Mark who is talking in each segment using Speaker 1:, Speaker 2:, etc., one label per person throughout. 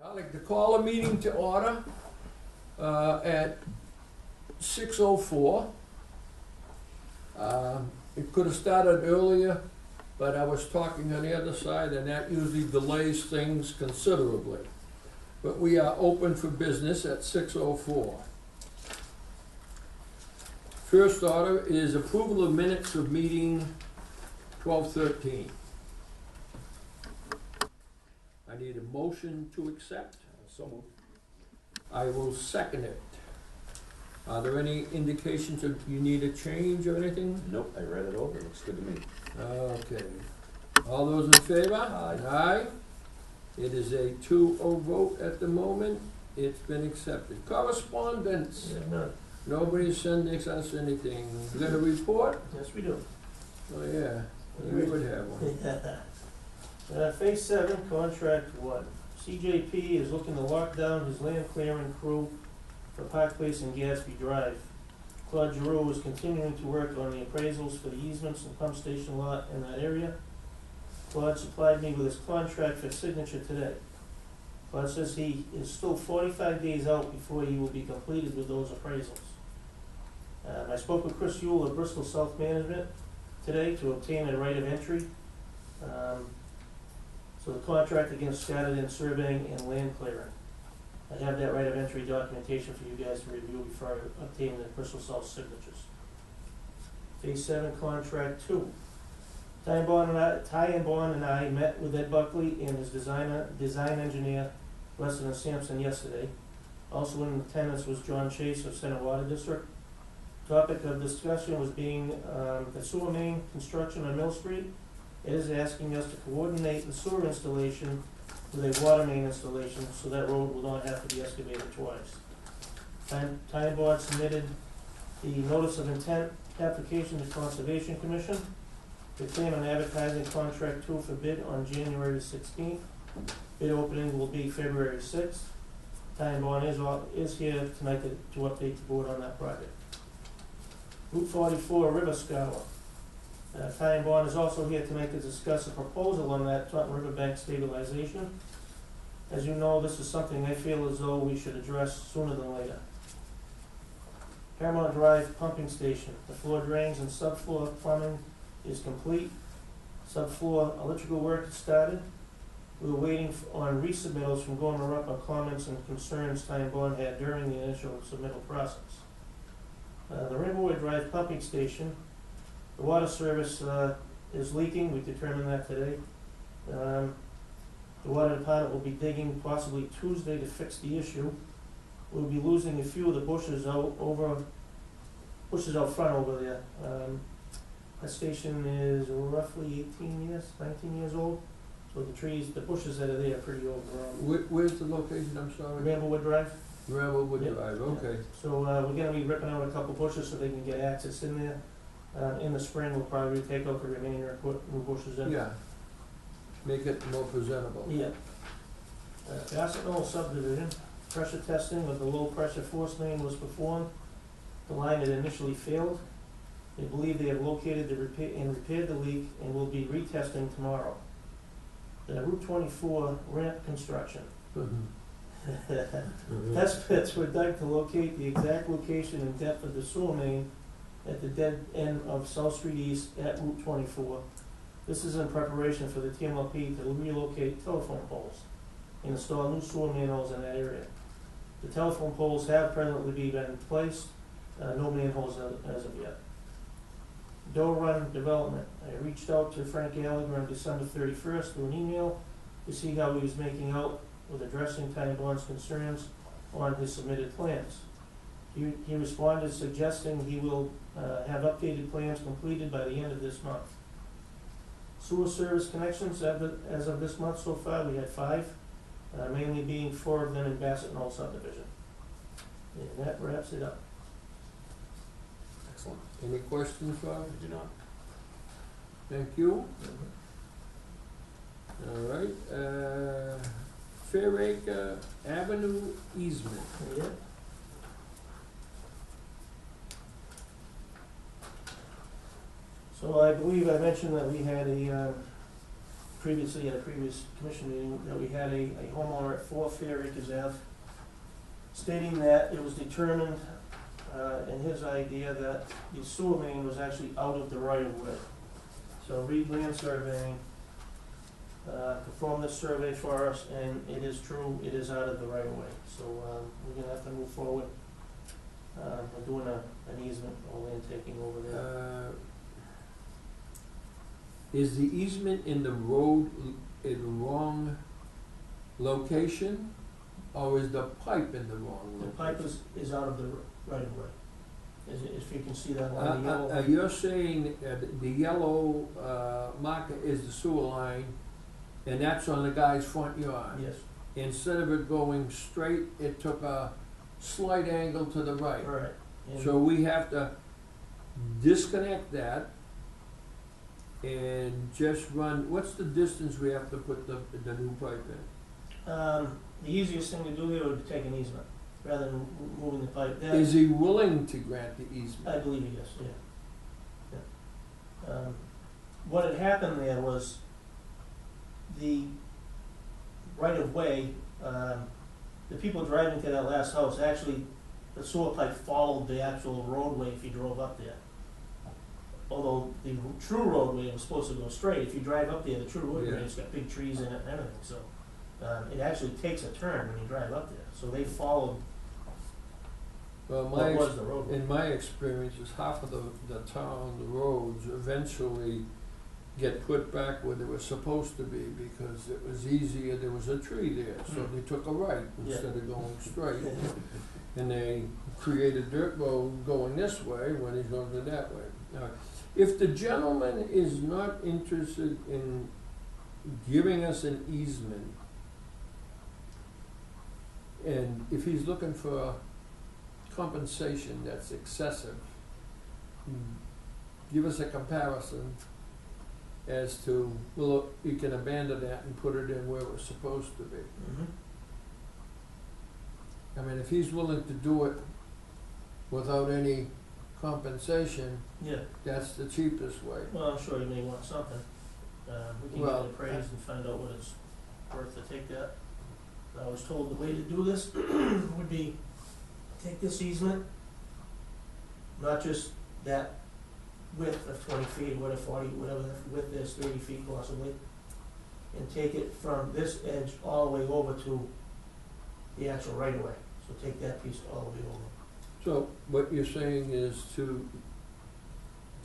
Speaker 1: I'd like to call a meeting to order at 6:04. It could have started earlier, but I was talking on the other side, and that usually delays things considerably. But we are open for business at 6:04. First order is approval of minutes of meeting 12/13. I need a motion to accept.
Speaker 2: So moved.
Speaker 1: I will second it. Are there any indications that you need a change or anything?
Speaker 2: Nope, I read it over, it looks good to me.
Speaker 1: Okay. All those in favor?
Speaker 2: Aye.
Speaker 1: Aye. It is a 2-0 vote at the moment. It's been accepted. Correspondence.
Speaker 3: None.
Speaker 1: Nobody sending us anything. You got a report?
Speaker 3: Yes, we do.
Speaker 1: Oh, yeah. You would have one.
Speaker 3: Phase 7, Contract 1. CJP is looking to lock down his land clearing crew for Park Place and Gatsby Drive. Claude Giroux is continuing to work on the appraisals for the easements and pump station lot in that area. Claude supplied me with his contract for signature today. Claude says he is still 45 days out before he will be completed with those appraisals. I spoke with Chris Yule of Bristol South Management today to obtain a right of entry. So the contract against scattered in surveying and land clearing. I have that right of entry documentation for you guys to review before I obtain the Bristol South signatures. Phase 7, Contract 2. Ty and Bond and I met with Ed Buckley and his design engineer, Weston and Sampson, yesterday. Also in attendance was John Chase of Center Water District. Topic of discussion was being the sewer main construction on Mill Street. It is asking us to coordinate the sewer installation with a water main installation so that road will not have to be excavated twice. Ty and Bond submitted the notice of intent application to Conservation Commission. They plan on advertising Contract 2 for bid on January 16th. Bid opening will be February 6th. Ty and Bond is here tonight to update the board on that project. Route 44 River Scour. Ty and Bond is also here tonight to discuss a proposal on that Taunton Riverbank stabilization. As you know, this is something I feel as though we should address sooner than later. Paramount Drive Pumping Station. The floor drains and subfloor plumbing is complete. Subfloor electrical work has started. We were waiting on resubmittals from Gorman Rupp on comments and concerns Ty and Bond had during the initial submittal process. The Rainbow Drive Pumping Station. The water service is leaking. We determined that today. The water department will be digging possibly Tuesday to fix the issue. We'll be losing a few of the bushes out front over there. That station is roughly 18 years, 19 years old. So the bushes that are there are pretty overgrown.
Speaker 1: Where's the location, I'm sorry?
Speaker 3: Ramblewood Drive.
Speaker 1: Railwood
Speaker 3: Yep.
Speaker 1: Drive, okay.
Speaker 3: So we're gonna be ripping out a couple bushes so they can get access in there. In the spring, we'll probably take out the remainder and put new bushes in.
Speaker 1: Yeah. Make it more presentable.
Speaker 3: Yeah. Bassett Knoll subdivision, pressure testing of the low pressure force main was performed. The line had initially failed. They believe they have located and repaired the leak and will be retesting tomorrow. The Route 24 ramp construction. Test pits were dug to locate the exact location and depth of the sewer main at the dead end of South Street East at Route 24. This is in preparation for the TMLP to relocate telephone poles and install new sewer manholes in that area. The telephone poles have presently been placed, no manholes as of yet. Doe Run Development. I reached out to Frank Gallagher on December 31st through an email to see how he was making out with addressing Ty and Bond's concerns on his submitted plans. He responded suggesting he will have updated plans completed by the end of this month. Sewer service connections as of this month so far, we had 5, mainly being 4 of them in Bassett Knoll subdivision. And that wraps it up.
Speaker 2: Excellent.
Speaker 1: Any questions, Bob?
Speaker 2: I do not.
Speaker 1: Thank you. All right. Fairacre Avenue easement.
Speaker 3: Yeah. So I believe I mentioned that we had a previously, at a previous commission meeting, that we had a homeowner at 4 Fair Acres Ave stating that it was determined, in his idea, that the sewer main was actually out of the right of way. So Reed Land Surveying performed this survey for us, and it is true, it is out of the right of way. So we're gonna have to move forward. We're doing an easement or land taking over there.
Speaker 1: Is the easement in the road in the wrong location, or is the pipe in the wrong
Speaker 3: The
Speaker 1: location?
Speaker 3: pipe is out of the right of way. If you can see that line, the yellow.
Speaker 1: You're saying the yellow marker is the sewer line, and that's on the guy's front yard?
Speaker 3: Yes,
Speaker 1: Instead of it going straight, it took a slight angle to the right.
Speaker 3: correct. And
Speaker 1: So we have to disconnect that and just run, what's the distance we have to put the new pipe in?
Speaker 3: the easiest thing to do here would be take an easement, rather than moving the pipe. That-
Speaker 1: Is he willing to grant the easement?
Speaker 3: I believe he is, yeah. What had happened there was the right of way, the people driving to that last house, actually, the sewer pipe followed the actual roadway if you drove up there. Although the true roadway was supposed to go straight, if you drive up there, the true roadway,
Speaker 1: Yeah.
Speaker 3: it's got big trees in it and everything, so, it actually takes a turn when you drive up there, so they followed
Speaker 1: Well,
Speaker 3: what was the roadway.
Speaker 1: in my experience, is half of the town, the roads eventually get put back where they were supposed to be because it was easier, there was a tree there, so they took a right instead of going straight. And they create a dirt road going this way when he's going to that way. Now, if the gentleman is not interested in giving us an easement, and if he's looking for compensation that's excessive, give us a comparison as to, well, you can abandon that and put it in where it's supposed to be.
Speaker 3: Mhm.
Speaker 1: I mean, if he's willing to do it without any compensation,
Speaker 3: Yeah,
Speaker 1: that's the cheapest way.
Speaker 3: well, I'm sure you may want something. We can
Speaker 1: Well,
Speaker 3: get it appraised and find out what it's worth to take that. I was told the way to do this would be take this easement, not just that width of 20 feet, whatever, 40, whatever the width is, 30 feet possibly, and take it from this edge all the way over to the actual right of way. So take that piece all the way over.
Speaker 1: So what you're saying is to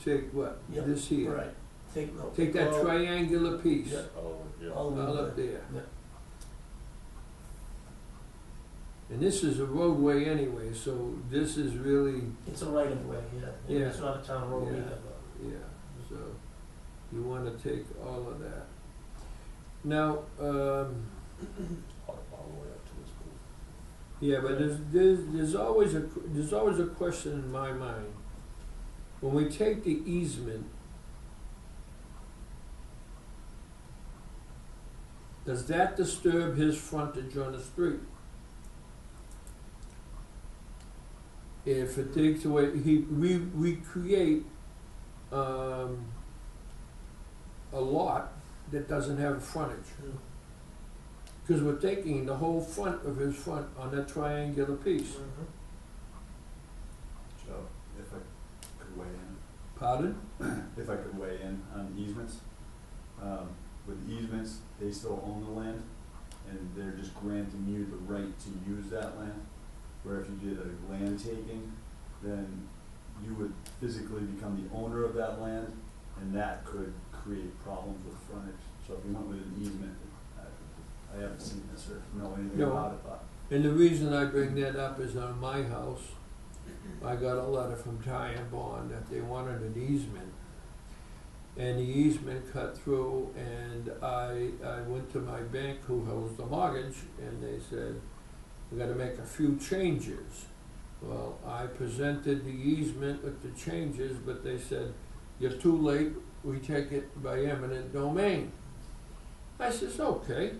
Speaker 1: take what,
Speaker 3: Yep,
Speaker 1: this here?
Speaker 3: Right.
Speaker 1: Take that
Speaker 3: all-
Speaker 1: triangular piece,
Speaker 3: Yeah. All the way
Speaker 1: all
Speaker 3: over
Speaker 1: up
Speaker 3: there.
Speaker 1: there.
Speaker 3: Yeah.
Speaker 1: And this is a roadway anyway, so this is really,
Speaker 3: It's a right of way, yeah. And
Speaker 1: Yeah.
Speaker 3: It's not a town road
Speaker 1: Yeah.
Speaker 3: either, but.
Speaker 1: yeah, so you wanna take all of that. Now,
Speaker 2: All the way up to his pool.
Speaker 1: yeah, but there's always a question in my mind. When we take the easement, does that disturb his frontage on the street? If it takes away, we create, a lot that doesn't have frontage. Cause we're taking the whole front of his front on that triangular piece.
Speaker 3: Mhm.
Speaker 4: Joe, if I could weigh in,
Speaker 1: Pardon?
Speaker 4: if I could weigh in on easements, with easements, they still own the land, and they're just granting you the right to use that land. Where if you did a land taking, then you would physically become the owner of that land, and that could create problems with frontage. So if you went with an easement, I haven't seen this or know anything
Speaker 1: No.
Speaker 4: about it, but
Speaker 1: And the reason I bring that up is on my house, I got a letter from Ty and Bond that they wanted an easement. And the easement cut through, and I went to my bank who holds the mortgage, and they said, we gotta make a few changes. Well, I presented the easement with the changes, but they said, you're too late, we take it by eminent domain. I says, okay,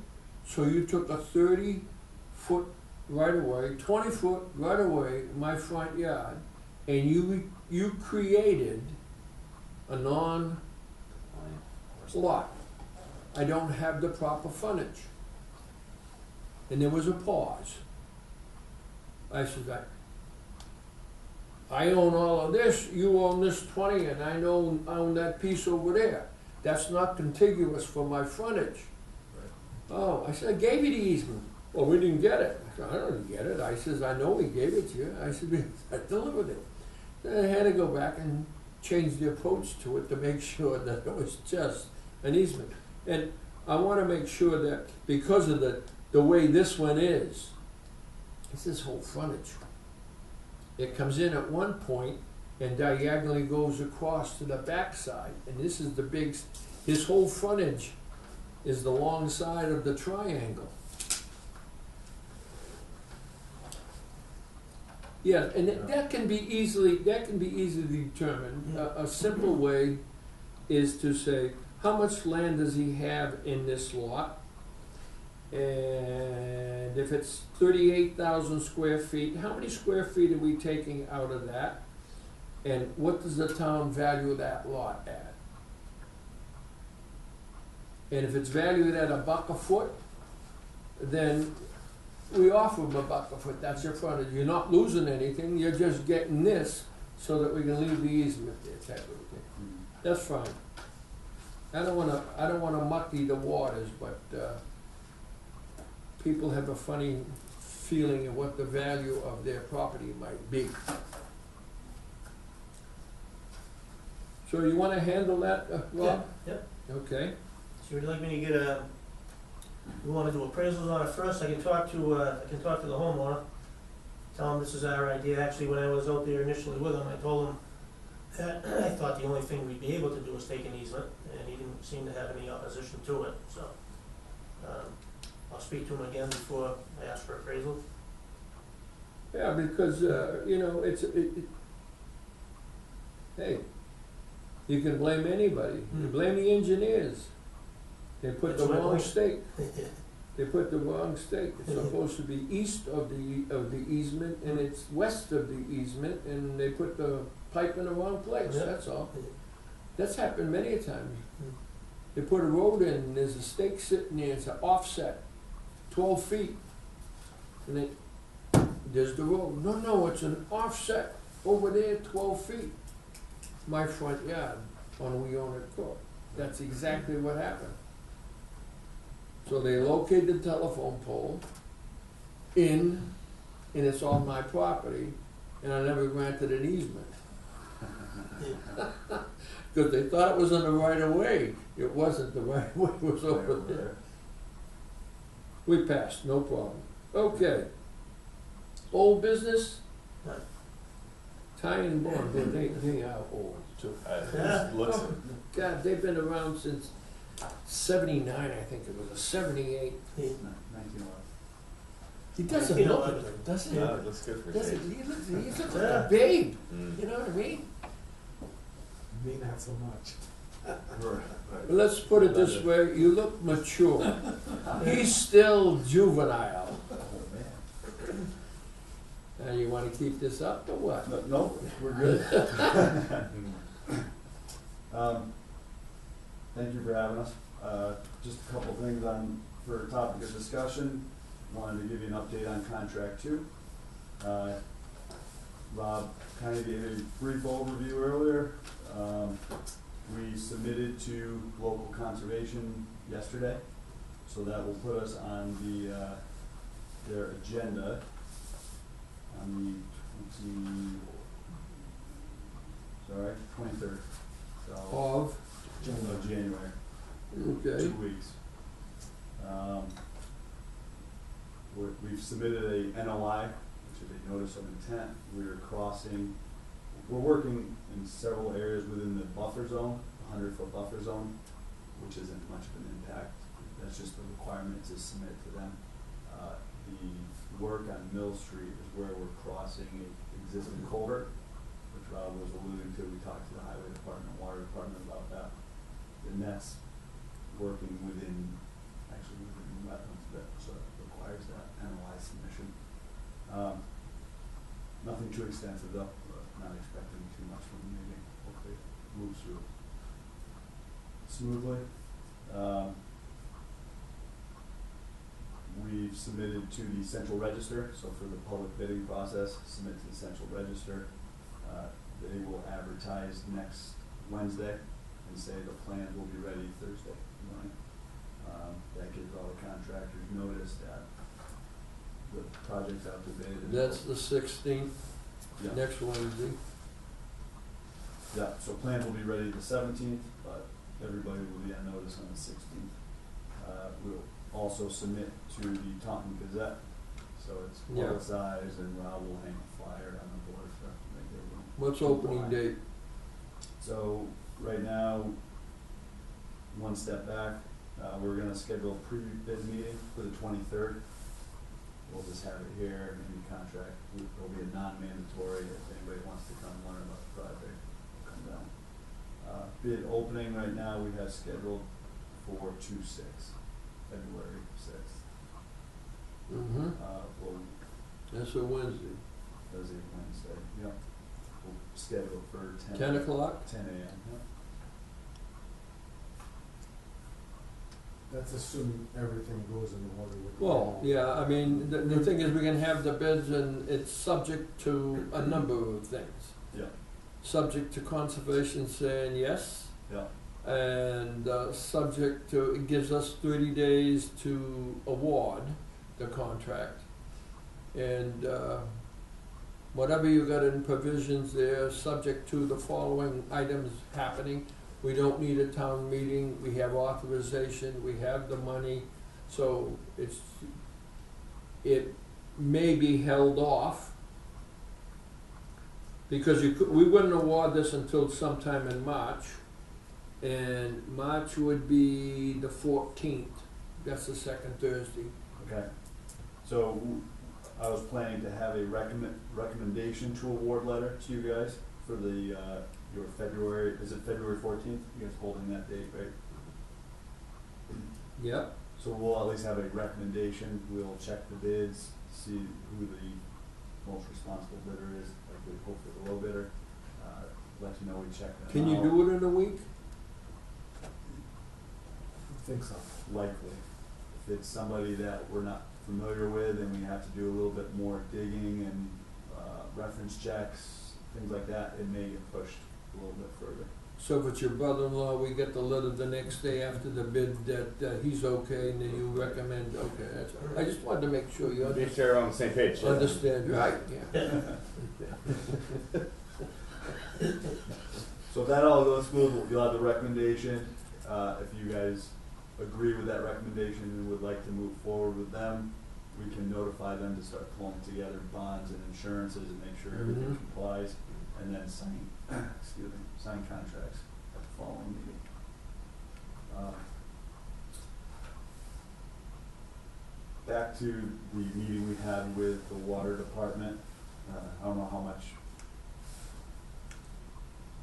Speaker 1: so you took a 30-foot right-of-way, 20-foot right-of-way in my front yard, and you created a non-lot. I don't have the proper frontage. And there was a pause. I said, I own all of this, you own this 20, and I own that piece over there. That's not contiguous for my frontage. Oh, I said, I gave you the easement. Well, we didn't get it. I said, I didn't get it. I says, I know we gave it to you. I said, I delivered it. Then I had to go back and change the approach to it to make sure that it was just an easement. And I want to make sure that because of the way this one is, it's this whole frontage. It comes in at one point and diagonally goes across to the backside. And this is the big, his whole frontage is the long side of the triangle. Yeah, and that can be easily determined. A simple way is to say, how much land does he have in this lot? And if it's 38,000 square feet, how many square feet are we taking out of that? And what does the town value that lot at? And if it's valued at $1 a foot, then we offer them $1 a foot. That's your frontage. You're not losing anything. You're just getting this so that we can leave the easement there, type of thing. That's fine. I don't wanna mucky the waters, but people have a funny feeling of what the value of their property might be. So you wanna handle that, Rob?
Speaker 3: Yep.
Speaker 1: Okay.
Speaker 3: So would you like me to get we wanna do appraisals on it first? I can talk to the homeowner, tell him this is our idea. Actually, when I was out there initially with him, I told him that I thought the only thing we'd be able to do was take an easement, and he didn't seem to have any opposition to it, so. I'll speak to him again before I ask for appraisal.
Speaker 1: Yeah, because, you know, hey, you can blame anybody. You blame the engineers. They put the
Speaker 3: That's my
Speaker 1: wrong
Speaker 3: point.
Speaker 1: stake. They put the wrong stake. It's supposed to be east of the easement, and it's west of the easement, and they put the pipe in the wrong place,
Speaker 3: Yeah.
Speaker 1: that's all. That's happened many a time. They put a road in, and there's a stake sitting there, it's an offset, 12 feet. And there's the road. No, it's an offset over there, 12 feet. My front yard on We Own It Court. That's exactly what happened. So they located the telephone pole and it's on my property, and I never granted an easement. Because they thought it was in the right of way. It wasn't the right of way, it was over there. We passed, no problem. Okay. Old business?
Speaker 3: None.
Speaker 1: Ty and Bond, they are old too.
Speaker 2: Looks
Speaker 1: Oh, God, they've been around since 79, I think it was, a 78.
Speaker 4: 1911.
Speaker 1: He doesn't
Speaker 3: You know,
Speaker 1: look it, does he?
Speaker 2: Yeah, it looks good for
Speaker 1: Does
Speaker 2: his
Speaker 1: it?
Speaker 2: age.
Speaker 1: He looks like a babe,
Speaker 2: Mm.
Speaker 1: you know what I mean?
Speaker 5: Me not so much.
Speaker 1: But let's put it this way, you look mature. He's still juvenile.
Speaker 4: Oh, man.
Speaker 1: Now, you wanna keep this up or what?
Speaker 4: No, we're good. Thank you for having us. Just a couple things for a topic of discussion. Wanted to give you an update on contract 2. Rob kind of gave a brief overview earlier. We submitted to local conservation yesterday, so that will put us on their agenda on the 23rd. So
Speaker 1: Of,
Speaker 4: of January.
Speaker 1: okay,
Speaker 4: 2 weeks. We've submitted a NOI, which is a notice of intent. We're working in several areas within the buffer zone, 100-foot buffer zone, which isn't much of an impact. That's just the requirement to submit to them. The work on Mill Street is where we're crossing an existing culvert, which Rob was alluding to. We talked to the highway department, water department about that. And that's working within wetlands that requires that NOI submission. Nothing too extensive though, not expecting too much from the meeting. Hopefully it moves through smoothly. submitted to the central register, so for the public bidding process, submit to the central register. They will advertise next Wednesday and say the plan will be ready Thursday morning. That gives all the contractors notice that the project's out to bid. and-
Speaker 1: That's the 16th,
Speaker 4: Yeah.
Speaker 1: next Wednesday.
Speaker 4: Yeah, so plans will be ready the 17th, but everybody will be on notice on the 16th. We'll also submit to the Taunton Gazette, so it's
Speaker 1: Yeah.
Speaker 4: publicized, and Rob will hang a flyer on the board for make everyone.
Speaker 1: What's opening date?
Speaker 4: So, right now, one step back, we're gonna schedule a pre-bid meeting for the 23rd. We'll just have it here, maybe contract, it'll be a non-mandatory, if anybody wants to come learn about the project, come down. Bid opening right now, we have scheduled for 2/6, February 6th.
Speaker 1: Mm-hmm.
Speaker 4: We'll,
Speaker 1: That's a Wednesday.
Speaker 4: that's a Wednesday, yep. We'll schedule for
Speaker 1: 10 o'clock?
Speaker 4: 10 a.m., yep.
Speaker 5: That's assuming everything goes in order with.
Speaker 1: Well, yeah, I mean, the thing is, we can have the bids and it's subject to a number of things.
Speaker 4: Yeah,
Speaker 1: Subject to conservation saying yes,
Speaker 4: yeah,
Speaker 1: and subject to, it gives us 30 days to award the contract. And whatever you got in provisions there, subject to the following items happening. We don't need a town meeting, we have authorization, we have the money, so it may be held off. Because we wouldn't award this until sometime in March, and March would be the 14th, that's the second Thursday.
Speaker 4: okay. So, I was planning to have a recommendation to award letter to you guys for the, your February, is it February 14th? You guys holding that date, right?
Speaker 1: Yep.
Speaker 4: So we'll at least have a recommendation, we'll check the bids, see who the most responsible bidder is, like we hope for the low bidder, let you know we check them out.
Speaker 1: Can you do it in a week?
Speaker 5: I think so.
Speaker 4: Likely. If it's somebody that we're not familiar with and we have to do a little bit more digging and, reference checks, things like that, it may get pushed a little bit further.
Speaker 1: So if it's your brother-in-law, we get the letter the next day after the bid that he's okay, and then you recommend, okay, that's, I just wanted to make sure you
Speaker 2: Make sure we're on the same page.
Speaker 1: understand, right, yeah.
Speaker 4: So if that all goes smooth, you'll have the recommendation. If you guys agree with that recommendation and would like to move forward with them, we can notify them to start pulling together bonds and insurances and make sure everything
Speaker 1: Mhm.
Speaker 4: complies, and then sign, sign contracts at the following meeting. Back to the meeting we had with the water department, I don't know how much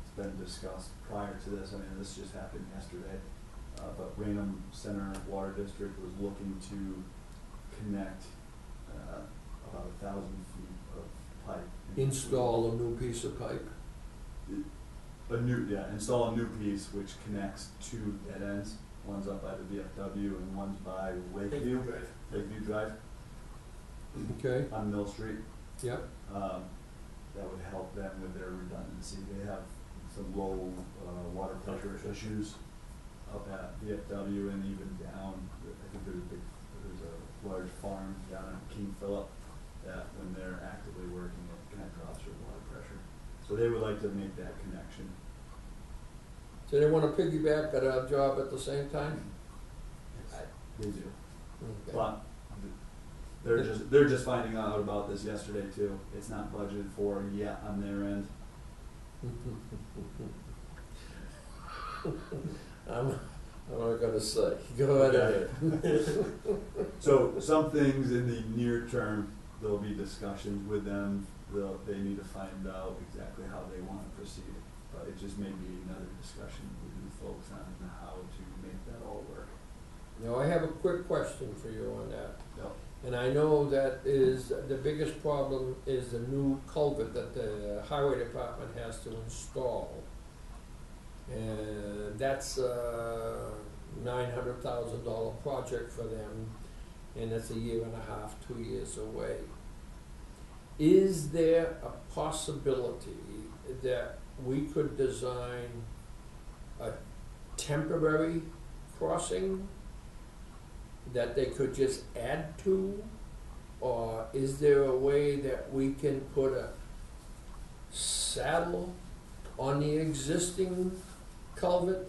Speaker 4: it's been discussed prior to this, I mean, this just happened yesterday. But Raynham Center Water District was looking to connect, about 1,000 feet of pipe.
Speaker 1: Install a new piece of pipe.
Speaker 4: Install a new piece which connects two dead ends, one's up by the VFW and one's by Lakeview Drive
Speaker 1: Okay,
Speaker 4: on Mill Street.
Speaker 1: yep,
Speaker 4: That would help them with their redundancy, they have some low, water pressure issues up at VFW and even down, I think there's a large farm down in King Philip that when they're actively working, it kind of drops your water pressure. So they would like to make that connection.
Speaker 1: so they wanna piggyback at our job at the same time?
Speaker 4: They do.
Speaker 1: Okay.
Speaker 4: But they're just finding out about this yesterday too. It's not budgeted for yet on their end.
Speaker 1: I'm not gonna say, go right ahead.
Speaker 4: So some things in the near term, there'll be discussions with them. They need to find out exactly how they want to proceed. But it just may be another discussion with you folks on how to make that all work.
Speaker 1: Now, I have a quick question for you on that.
Speaker 4: Yep.
Speaker 1: And I know that is, the biggest problem is the new culvert that the highway department has to install. And that's a $900,000 project for them. and it's a year and a half, 2 years away. Is there a possibility that we could design a temporary crossing that they could just add to? Or is there a way that we can put a saddle on the existing culvert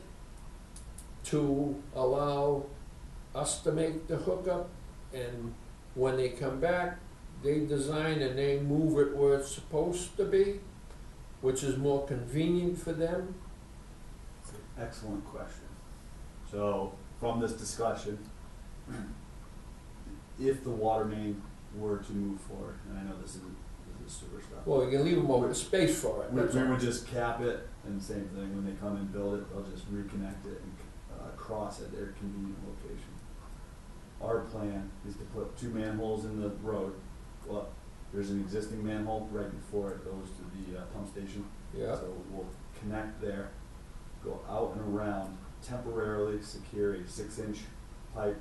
Speaker 1: to allow us to make the hookup, and when they come back, they design and they move it where it's supposed to be, which is more convenient for them?
Speaker 4: Excellent question. So, from this discussion, if the water main were to move forward, and I know this is sewer stuff.
Speaker 1: Well, you can leave them open space for it,
Speaker 4: We
Speaker 1: that's all.
Speaker 4: would just cap it, and same thing, when they come and build it, they'll just reconnect it and cross at their convenient location. Our plan is to put 2 manholes in the road. Well, there's an existing manhole right before it goes to the pump station.
Speaker 1: Yeah,
Speaker 4: So we'll connect there, go out and around, temporarily secure a 6-inch pipe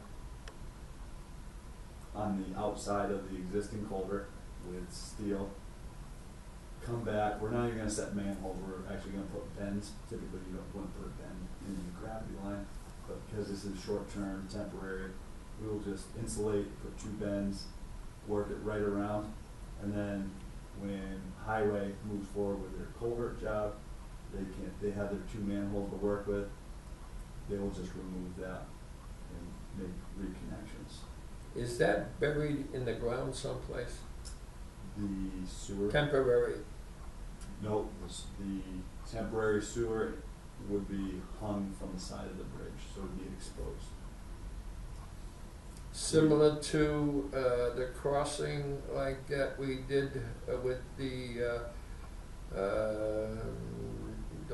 Speaker 4: on the outside of the existing culvert with steel. Come back, we're not even gonna set manholes, we're actually gonna put bends. Typically you wouldn't put a bend in the gravity line, but because this is short-term, temporary, we will just insulate, put 2 bends, work it right around, and then when highway moves forward with their culvert job, they have their 2 manholes to work with, they will just remove that and make reconnections.
Speaker 1: is that buried in the ground someplace?
Speaker 4: The sewer,
Speaker 1: Temporary?
Speaker 4: no, the temporary sewer would be hung from the side of the bridge, so it would be exposed.
Speaker 1: Similar to the crossing like that we did with the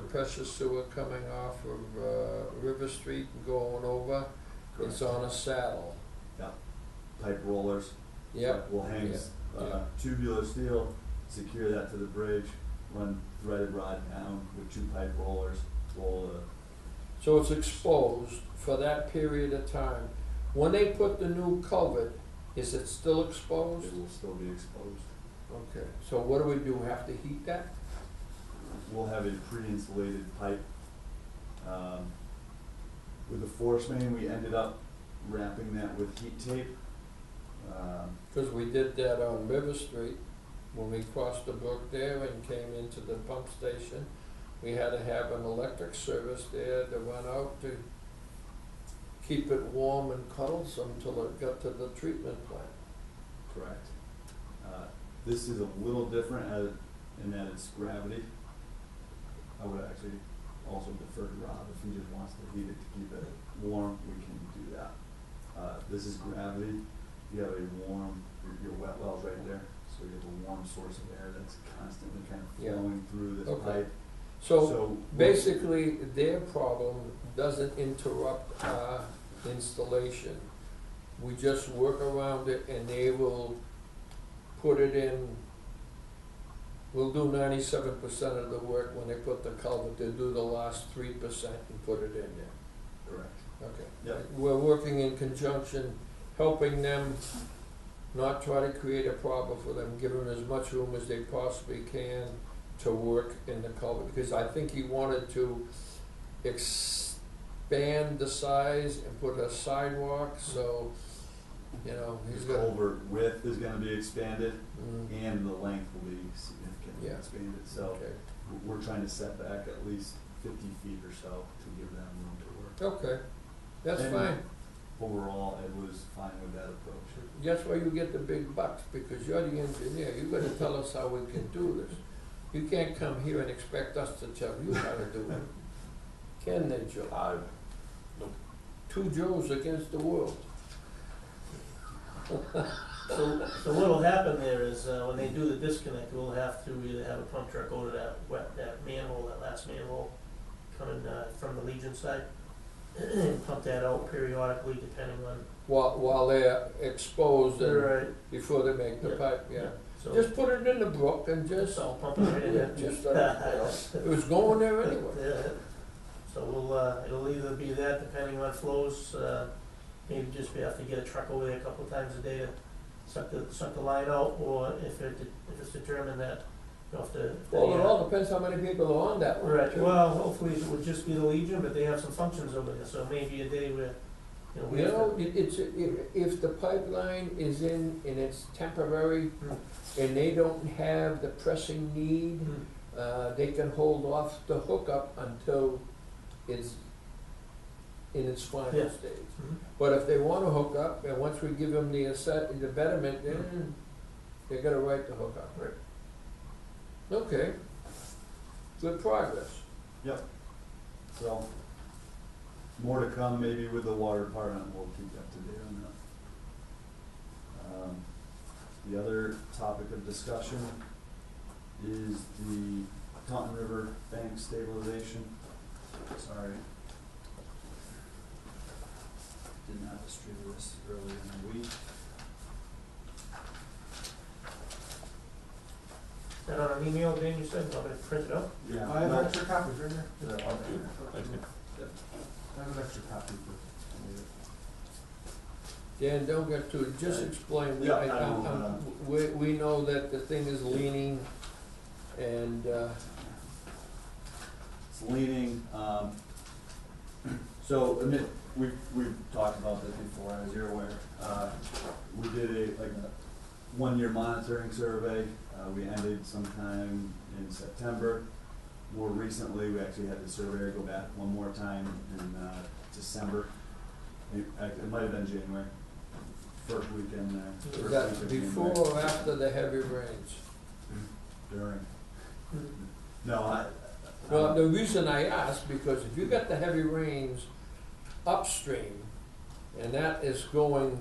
Speaker 1: pressure sewer coming off of River Street and going over, it's on a saddle.
Speaker 4: Pipe rollers.
Speaker 1: Yep,
Speaker 4: We'll hang
Speaker 1: yeah.
Speaker 4: tubular steel, secure that to the bridge, run threaded rod down with 2 pipe rollers, roll
Speaker 1: so it's exposed for that period of time. When they put the new culvert, is it still
Speaker 4: it
Speaker 1: exposed?
Speaker 4: will still be exposed.
Speaker 1: Okay, so what do we do, have to heat that?
Speaker 4: We'll have a pre-insulated pipe. With the force main, we ended up wrapping that with heat tape.
Speaker 1: Because we did that on River Street, when we crossed the brook there and came into the pump station. We had to have an electric service there that went out to keep it warm and cuddlesome until it got to the treatment plant.
Speaker 4: Correct. This is a little different in that it's gravity. I would actually also defer to Rob if he just wants to heat it to keep it warm, we can do that. This is gravity. You have a warm, your wet well's right there, so you have a warm source of air that's constantly kind of
Speaker 1: Yeah.
Speaker 4: flowing through this
Speaker 1: Okay.
Speaker 4: pipe.
Speaker 1: So basically, their problem doesn't interrupt our installation. We just work around it and they will put it in. We'll do 97% of the work when they put the culvert. They'll do the last 3% and put it in there.
Speaker 4: Correct.
Speaker 1: Okay.
Speaker 4: Yep.
Speaker 1: We're working in conjunction, helping them not try to create a problem for them, give them as much room as they possibly can to work in the culvert, because I think he wanted to expand the size and put a sidewalk, so, you know, he's
Speaker 4: The
Speaker 1: got.
Speaker 4: culvert width is gonna be expanded
Speaker 1: Mm,
Speaker 4: and the length will be significantly
Speaker 1: Yeah.
Speaker 4: expanded, so
Speaker 1: okay,
Speaker 4: we're trying to set back at least 50 feet or so to give them room to work.
Speaker 1: okay, that's
Speaker 4: And
Speaker 1: fine.
Speaker 4: Overall, Ed was fine with that approach.
Speaker 1: That's why you get the big bucks, because you're the engineer, you gotta tell us how we can do this. You can't come here and expect us to tell you how to do it. Can they, Joe? Two Joes against the world.
Speaker 3: So what'll happen there is, when they do the disconnect, we'll have to either have a pump truck go to that manhole, that last manhole, coming, from the Legion side, and pump that out periodically depending on.
Speaker 1: While they're exposed and
Speaker 3: Right.
Speaker 1: before they make the
Speaker 3: Yeah.
Speaker 1: pipe, yeah.
Speaker 3: So,
Speaker 1: Just put it in the brook and just,
Speaker 3: so pump it right in
Speaker 1: yeah,
Speaker 3: there.
Speaker 1: just, it was going there anyway.
Speaker 3: Yeah. So we'll, it'll either be that depending on flows, maybe just we have to get a truck over there a couple of times a day to suck the line out, or if it's determined that, you know, if the.
Speaker 1: Well, it all depends how many people are on that one.
Speaker 3: Right,
Speaker 1: too.
Speaker 3: well, hopefully it would just be the Legion, but they have some functions over there, so maybe a day where, you know, we
Speaker 1: You
Speaker 3: have
Speaker 1: know,
Speaker 3: to.
Speaker 1: if the pipeline is in and it's temporary, and they don't have the pressing need, they can hold off the hookup until it's in its final
Speaker 3: Yeah.
Speaker 1: stage.
Speaker 3: Mhm.
Speaker 1: But if they wanna hook up, and once we give them the betterment, then they got a right to hook up.
Speaker 3: Right.
Speaker 1: Okay, good progress.
Speaker 4: So, more to come maybe with the water department, we'll keep you up to date on that. The other topic of discussion is the Taunton River bank stabilization. Sorry. Did not distribute this earlier in the week.
Speaker 3: Is that on an email, Dan, you said, I'm gonna print it out?
Speaker 4: Yeah.
Speaker 5: I have
Speaker 4: no,
Speaker 5: extra copies right here.
Speaker 4: they're up there.
Speaker 5: I have an extra copy for.
Speaker 1: Dan, don't get to it, just explain,
Speaker 4: Yeah, I will,
Speaker 1: we know that the thing is leaning, and,
Speaker 4: It's leaning, so, admit, we've talked about this before, as you're aware. We did a 1-year monitoring survey, we ended sometime in September. More recently, we actually had the surveyor go back one more time in, December. It might have been January, first weekend there.
Speaker 1: is
Speaker 4: first
Speaker 1: that
Speaker 4: week of January.
Speaker 1: before or after the heavy rains?
Speaker 4: During. No,
Speaker 1: Well, the reason I ask, because if you got the heavy rains upstream, and that is going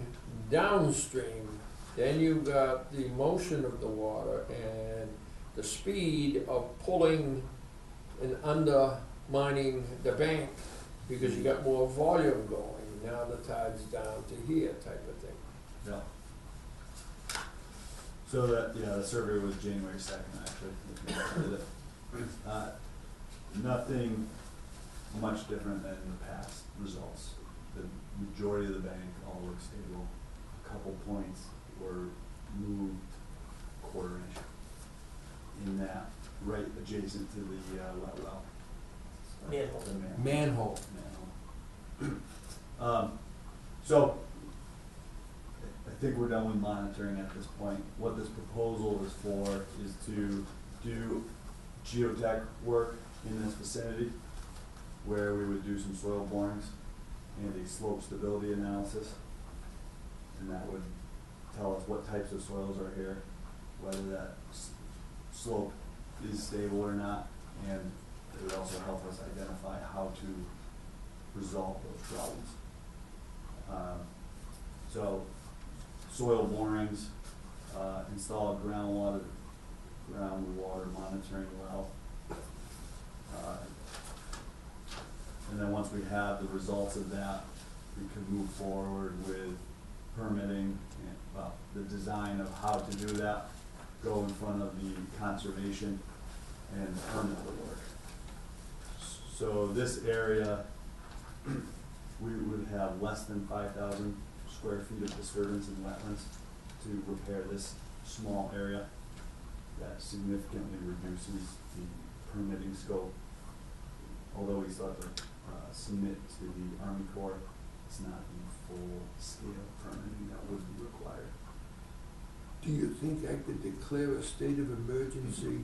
Speaker 1: downstream, then you got the motion of the water and the speed of pulling and undermining the bank, because you got more volume going. Now the tide's down to here type of thing.
Speaker 4: yeah. So the survey was January 2nd, actually, if you did it. Nothing much different than the past results. The majority of the bank all looked stable. A couple points were moved quarter-inch in that, right adjacent to the wet well.
Speaker 3: Manhole.
Speaker 4: The
Speaker 1: Manhole.
Speaker 4: So, I think we're done with monitoring at this point. What this proposal is for is to do geotech work in this vicinity, where we would do some soil borings and a slope stability analysis. And that would tell us what types of soils are here, whether that slope is stable or not, and it would also help us identify how to resolve those problems. So, soil borings, install a groundwater monitoring well. And then once we have the results of that, we can move forward with permitting and, well, the design of how to do that, go in front of the conservation and permit the work. So this area, we would have less than 5,000 square feet of disturbance in wetlands to repair this small area. That significantly reduces the permitting scope. Although we still have to submit to the Army Corps, it's not the full-scale permitting that would be required.
Speaker 1: Do you think I could declare a state of emergency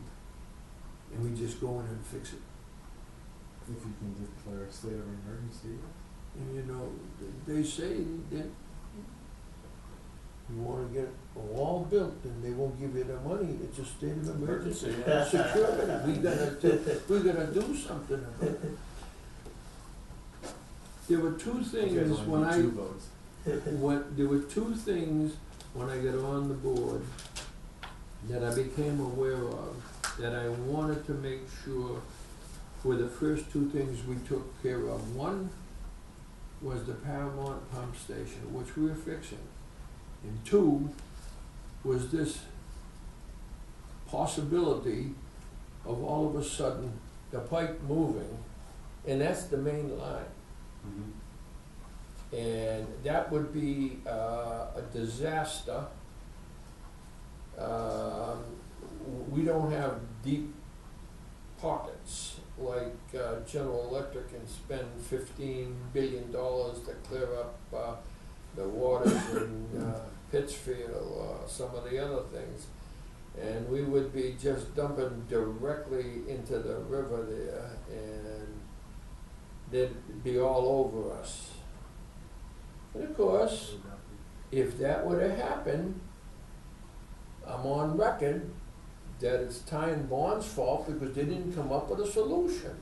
Speaker 1: and we just go in and fix it?
Speaker 5: If you can declare a state of emergency.
Speaker 1: And you know, they say that you wanna get a wall built and they won't give you the money, it's a state of emergency. Security, we gotta do something about it. There were two
Speaker 4: You guys
Speaker 1: things
Speaker 4: only
Speaker 1: when
Speaker 4: need
Speaker 1: I,
Speaker 4: 2 votes.
Speaker 1: there were two things when I got on the board that I became aware of, that I wanted to make sure were the first two things we took care of. One was the Paramount pump station, which we were fixing. And two was this possibility of all of a sudden the pipe moving, and that's the main line. And that would be a disaster. We don't have deep pockets like General Electric can spend $15 billion to clear up the waters in Pittsfield or some of the other things. And we would be just dumping directly into the river there, and they'd be all over us. And of course, if that were to happen, I'm on record that it's Ty and Bond's fault because they didn't come up with a solution.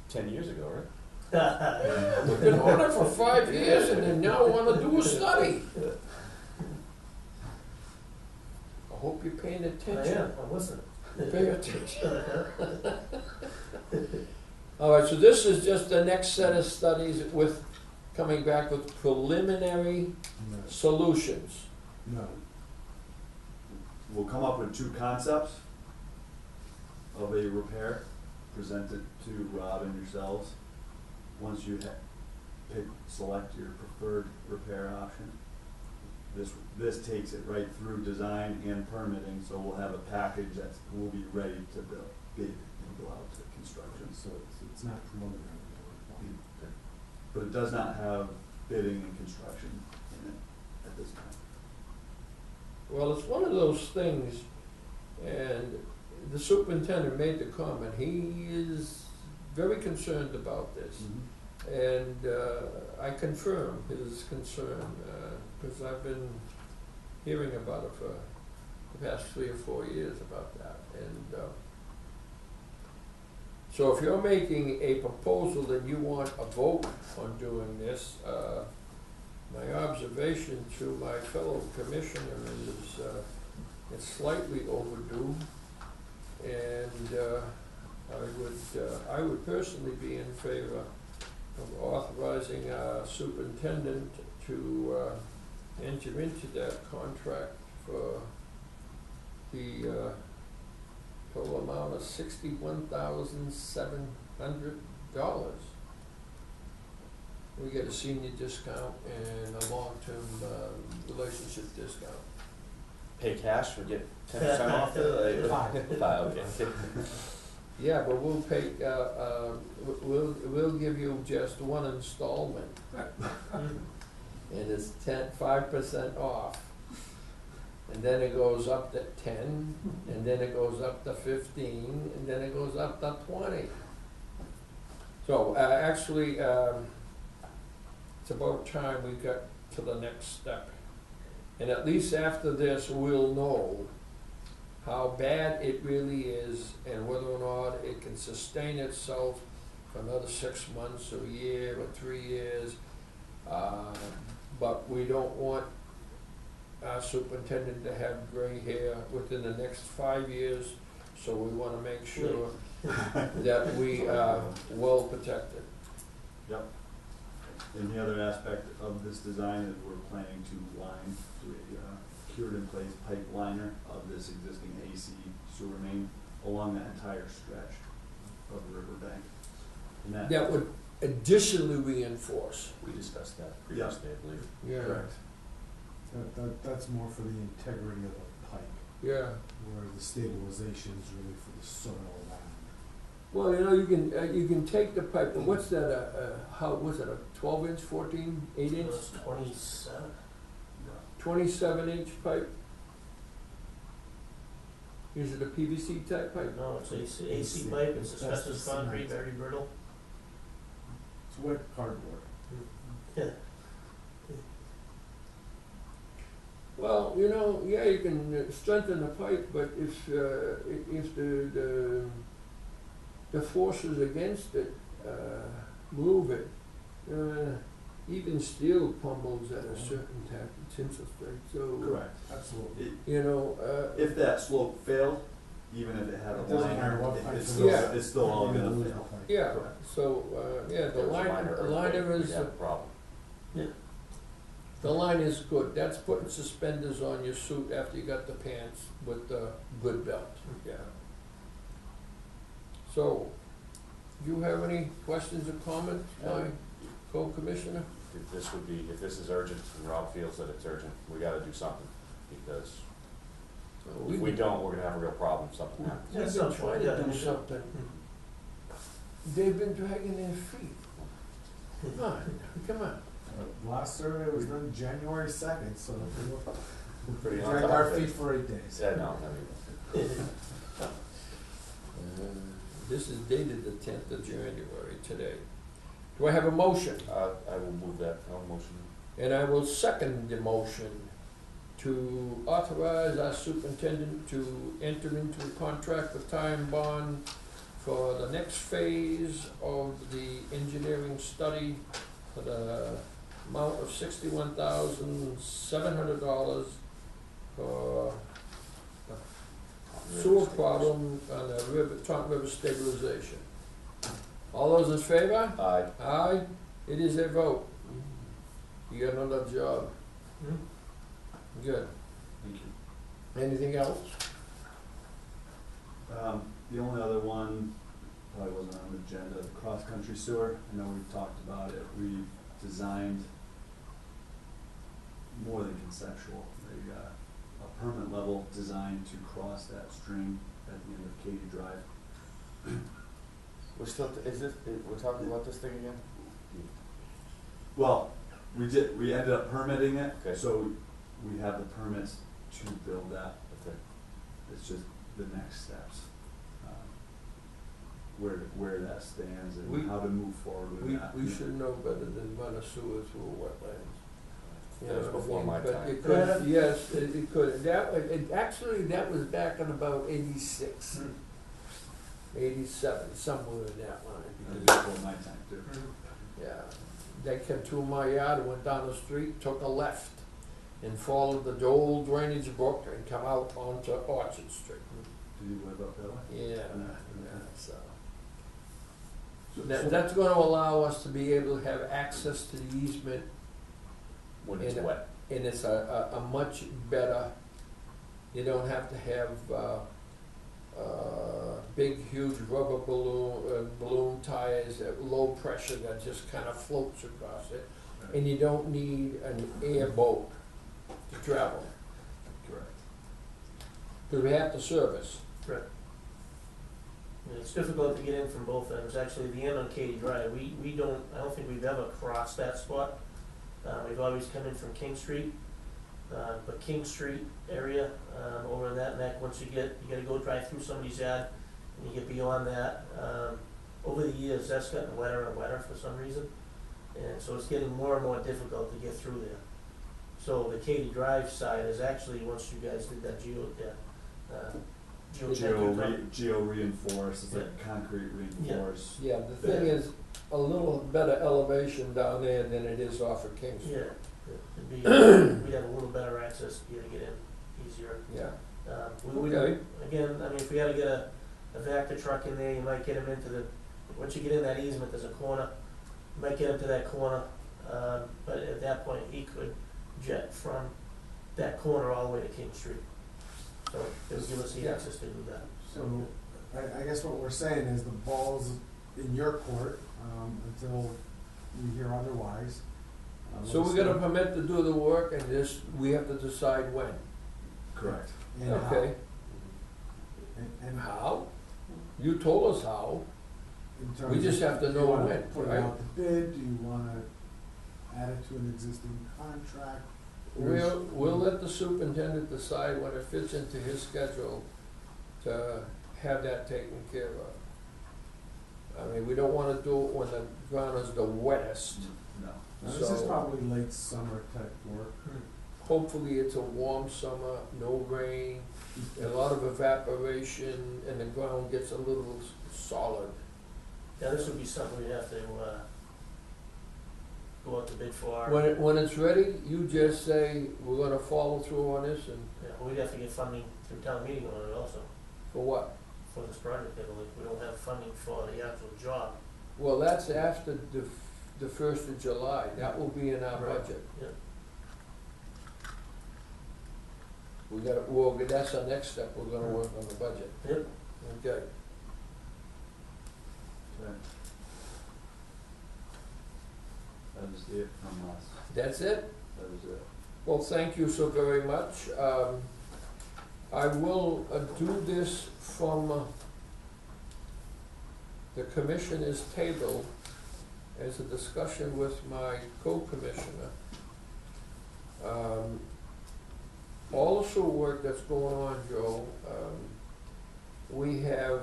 Speaker 2: 10 years ago, right?
Speaker 1: We've been on it for 5 years and they now wanna do a study. I hope you're paying
Speaker 3: I
Speaker 1: attention.
Speaker 3: am, I'm listening.
Speaker 1: Pay attention. All right, so this is just the next set of studies with, coming back with preliminary
Speaker 5: No.
Speaker 1: solutions.
Speaker 5: No.
Speaker 4: We'll come up with 2 concepts of a repair, present it to Rob and yourselves. Once you select your preferred repair option, this takes it right through design and permitting, so we'll have a package that will be ready to bid and go out to construction.
Speaker 5: So it's not preliminary.
Speaker 4: But it does not have bidding and construction in it at this time.
Speaker 1: Well, it's one of those things, and the superintendent made the comment, he is very concerned about this. And I confirm his concern, because I've been hearing about it for the past 3 or 4 years about that. And so if you're making a proposal that you want a vote on doing this, my observation to my fellow commissioner is it's slightly overdue, and I would personally be in favor of authorizing our superintendent to enter into that contract for the total amount of $61,700. We get a senior discount and a long-term relationship discount.
Speaker 2: Pay cash or get 10% off it? Five, okay.
Speaker 1: Yeah, but we'll pay, we'll give you just one installment. And it's 5% off. And then it goes up to 10, and then it goes up to 15, and then it goes up to 20. So, actually, it's about time we got to the next step. And at least after this, we'll know how bad it really is and whether or not it can sustain itself for another 6 months or a year or 3 years. But we don't want our superintendent to have gray hair within the next 5 years, so we want to make sure that we are well protected.
Speaker 4: Yep. And the other aspect of this design is we're planning to line to a cured-in-place pipe liner of this existing AC sewer main along that entire stretch of the riverbank. And
Speaker 1: That would additionally reinforce.
Speaker 2: We discussed that previously, I believe.
Speaker 1: Yeah.
Speaker 4: Correct.
Speaker 5: That's more for the integrity of the pipe,
Speaker 1: Yeah.
Speaker 5: where the stabilization is really for the soil around.
Speaker 1: Well, you can take the pipe, but what's that, how, was it a 12-inch, 14, 8-inch,
Speaker 3: It was 27.
Speaker 1: 27-inch pipe? Is it a PVC type pipe?
Speaker 3: No, it's AC pipe, it's asbestos concrete, very brittle.
Speaker 5: It's wet cardboard.
Speaker 3: Yeah.
Speaker 1: Well, yeah, you can strengthen the pipe, but if the forces against it move it, even steel crumbles at a certain tensile strength. So
Speaker 4: Correct.
Speaker 5: Absolutely.
Speaker 4: If that slope failed, even if it had a
Speaker 5: It doesn't matter what
Speaker 4: liner,
Speaker 5: pipe
Speaker 4: it's
Speaker 5: it
Speaker 4: still,
Speaker 1: is.
Speaker 4: it's still all
Speaker 5: You're
Speaker 4: gonna
Speaker 5: lose the
Speaker 4: fail.
Speaker 5: pipe.
Speaker 1: yeah,
Speaker 4: Correct.
Speaker 1: so
Speaker 2: If there was a minor
Speaker 1: liner
Speaker 2: earthquake,
Speaker 1: is
Speaker 2: we'd have a problem.
Speaker 1: the line is good. That's putting suspenders on your suit after you got the pants with the good belt. Yeah. So, do you have any questions or comments, my co-commissioner?
Speaker 2: if this would be, if this is urgent and Rob feels that it's urgent, we gotta do something, because if we don't, we're gonna have a real problem, if something happens.
Speaker 3: Yeah,
Speaker 1: We've
Speaker 3: some
Speaker 1: been trying
Speaker 3: point,
Speaker 1: to
Speaker 3: yeah.
Speaker 1: do something. They've been dragging their feet. Come on, come on.
Speaker 5: Last survey was done January 2nd, so we
Speaker 2: Pretty on
Speaker 5: dragged
Speaker 2: top
Speaker 5: our
Speaker 2: of it.
Speaker 5: feet for 8 days.
Speaker 2: Yeah, no, I mean,
Speaker 1: This is dated the 10th of January today. Do I have a motion?
Speaker 2: I will move that, I'll motion.
Speaker 1: And I will second the motion to authorize our superintendent to enter into a contract with Time Bond for the next phase of the engineering study for the amount of $61,700 for sewer problem on the river, Taunton River stabilization. All those in favor?
Speaker 2: Aye.
Speaker 1: Aye, it is a vote. You got another job.
Speaker 3: Hmm?
Speaker 1: Good.
Speaker 2: Thank you.
Speaker 1: Anything else?
Speaker 4: The only other one, probably wasn't on the agenda, the cross-country sewer. I know we've talked about it. We've designed more than conceptual, a permit level design to cross that stream at the end of Katy Drive.
Speaker 2: We're still, we're talking about this thing again?
Speaker 4: Well, we ended up permitting it,
Speaker 2: Okay.
Speaker 4: so we have the permits to build that.
Speaker 2: Okay.
Speaker 4: It's just the next steps, where that stands
Speaker 1: We-
Speaker 4: and how to move forward with that.
Speaker 1: We should know better than run a sewer through wetlands. You
Speaker 2: That was
Speaker 1: know what I
Speaker 2: before
Speaker 1: mean?
Speaker 2: my
Speaker 1: But
Speaker 2: time.
Speaker 1: it could, yes, it could. Actually, that was back in about 86, 87, somewhere in that line.
Speaker 4: Before my time too.
Speaker 1: Yeah, they came through my yard, went down the street, took a left, and followed the old drainage brook and come out onto Orchard Street.
Speaker 4: Do you live up that way?
Speaker 1: Yeah, so. That's gonna allow us to be able to have access to the easement,
Speaker 2: When it's
Speaker 1: And-
Speaker 2: wet.
Speaker 1: and it's a much better, you don't have to have, big, huge rubber balloon tires at low pressure that just kind of floats across it. And you don't need an airboat to travel,
Speaker 4: Correct.
Speaker 1: because we have to service.
Speaker 3: Right. And it's difficult to get in from both ends. Actually, the end on Katy Drive, I don't think we've ever crossed that spot. We've always come in from King Street, but King Street area, over in that neck, once you gotta go drive through somebody's yard, and you get beyond that. Over the years, that's gotten wetter and wetter for some reason, and so it's getting more and more difficult to get through there. So the Katy Drive side is actually, once you guys did that
Speaker 4: Geo reinforced, it's like concrete reinforced.
Speaker 1: Yeah, the thing is, a little better elevation down there than it is off of King Street.
Speaker 3: Yeah, it'd be, we'd have a little better access to be able to get in easier.
Speaker 1: Yeah,
Speaker 3: We
Speaker 1: Okay.
Speaker 3: again, I mean, if we had to get a Vector truck in there, you might get him into once you get in that easement, there's a corner, you might get him to that corner, but at that point, he could jet from that corner all the way to King Street. So it would give us the
Speaker 1: Yeah.
Speaker 3: access to do that.
Speaker 5: So, I guess what we're saying is the ball's in your court, until we hear otherwise.
Speaker 1: so we got a permit to do the work, and this, we have to decide when.
Speaker 4: Correct.
Speaker 5: And how.
Speaker 1: Okay,
Speaker 5: And
Speaker 1: how? You told us how.
Speaker 5: in terms
Speaker 1: We just
Speaker 5: of,
Speaker 1: have to
Speaker 5: do you
Speaker 1: know
Speaker 5: wanna
Speaker 1: when,
Speaker 5: put it
Speaker 1: right?
Speaker 5: out to bid, do you wanna add it to an existing contract?
Speaker 1: We'll let the superintendent decide when it fits into his schedule to have that taken care of. I mean, we don't wanna do it when the ground is the wettest.
Speaker 4: No.
Speaker 5: Now, this is
Speaker 1: So-
Speaker 5: probably late summer type work.
Speaker 1: Hopefully it's a warm summer, no rain, a lot of evaporation, and the ground gets a little solid.
Speaker 3: Yeah, this would be something we'd have to, go out to bid for.
Speaker 1: When it's ready, you just say, we're gonna follow through on this, and
Speaker 3: Yeah, we'd have to get funding through town meeting on it also,
Speaker 1: for what?
Speaker 3: for this project, I believe. We don't have funding for the actual job.
Speaker 1: Well, that's after the 1st of July, that will be in our
Speaker 3: Right.
Speaker 1: budget.
Speaker 3: Yeah.
Speaker 1: We gotta, well, that's our next step, we're gonna work on the budget.
Speaker 3: Yep.
Speaker 1: Okay.
Speaker 4: Okay. That was it from us.
Speaker 1: That's it?
Speaker 4: That was it.
Speaker 1: Well, thank you so very much. I will do this from the commissioner's table as a discussion with my co-commissioner. All the sewer work that's going on, Joe, we have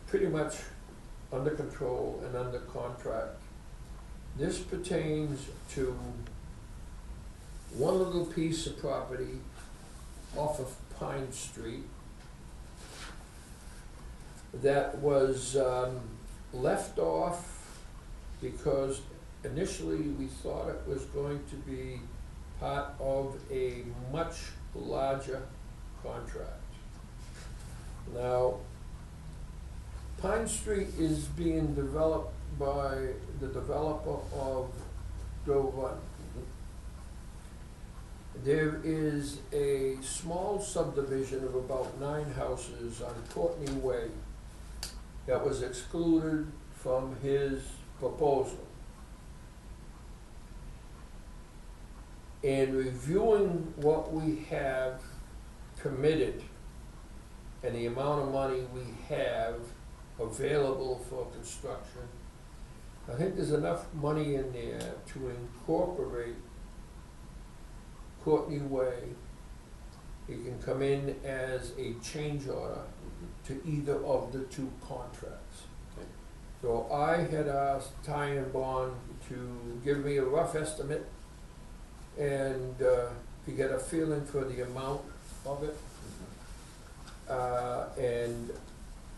Speaker 1: pretty much under control and under contract. This pertains to one little piece of property off of Pine Street that was left off because initially we thought it was going to be part of a much larger contract. Now, Pine Street is being developed by the developer of Dover. There is a small subdivision of about 9 houses on Courtney Way that was excluded from his proposal. In reviewing what we have committed and the amount of money we have available for construction, I think there's enough money in there to incorporate Courtney Way. It can come in as a change order to either of the 2 contracts.
Speaker 2: Okay.
Speaker 1: So I had asked Ty and Bond to give me a rough estimate and to get a feeling for the amount of it. And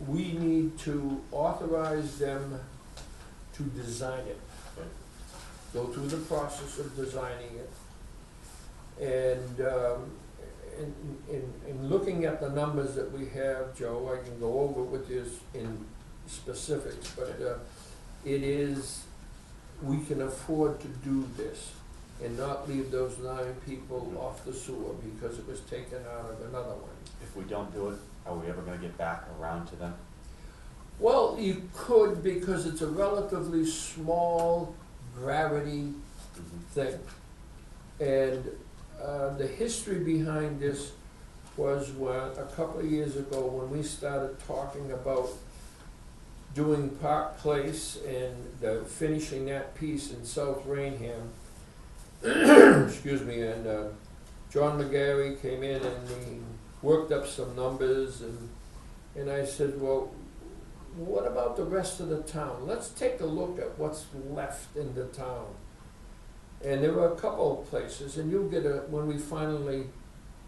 Speaker 1: we need to authorize them to design it.
Speaker 2: Okay.
Speaker 1: Go through the process of designing it. And in looking at the numbers that we have, Joe, I can go over with this in specifics, but it is, we can afford to do this and not leave those 9 people off the sewer because it was taken out of another one.
Speaker 2: If we don't do it, are we ever gonna get back around to them?
Speaker 1: Well, you could, because it's a relatively small gravity thing. And the history behind this was when, a couple of years ago, when we started talking about doing Park Place and finishing that piece in South Raynham, excuse me, and John McGarry came in and he worked up some numbers, and I said, well, what about the rest of the town? Let's take a look at what's left in the town. And there were a couple of places, and you'll get when we finally